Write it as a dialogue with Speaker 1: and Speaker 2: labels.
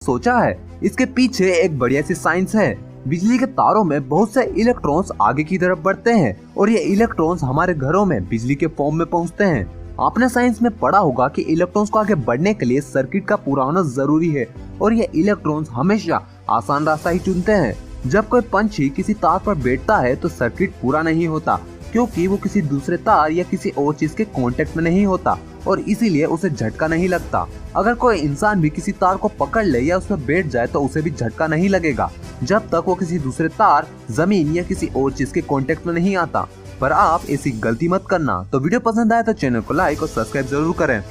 Speaker 1: सोचा है? इसके पीछे एक बढ़िया सी साइंस है। बिजली के तारों में बहुत से इलेक्ट्रॉन्स आगे की तरफ बढ़ते हैं और ये इलेक्ट्रॉन्स हमारे घरों में बिजली के फॉर्म में पहुंचते हैं। आपने साइंस में पढ़ा होगा कि इलेक्ट्रॉन्स को आगे बढ़ने के लिए सर्किट का पूरा होना जरूरी है और ये इलेक्ट्रॉन्स हमेशा आसान रास्ता ही चुनते हैं। जब कोई पंछी किसी तार पर बैठता है तो सर्किट पूरा नहीं होता, क्योंकि वो किसी दूसरे तार या किसी और चीज के कांटेक्ट में नहीं होता और इसीलिए उसे झटका नहीं लगता। अगर कोई इंसान भी किसी तार को पकड़ ले या उसमें बैठ जाए तो उसे भी झटका नहीं लगेगा, जब तक वो किसी दूसरे तार, जमीन या किसी और चीज के कांटेक्ट में नहीं आता। पर आप ऐसी गलती मत करना। तो वीडियो पसंद आए तो चैनल को लाइक और सब्सक्राइब जरूर करें।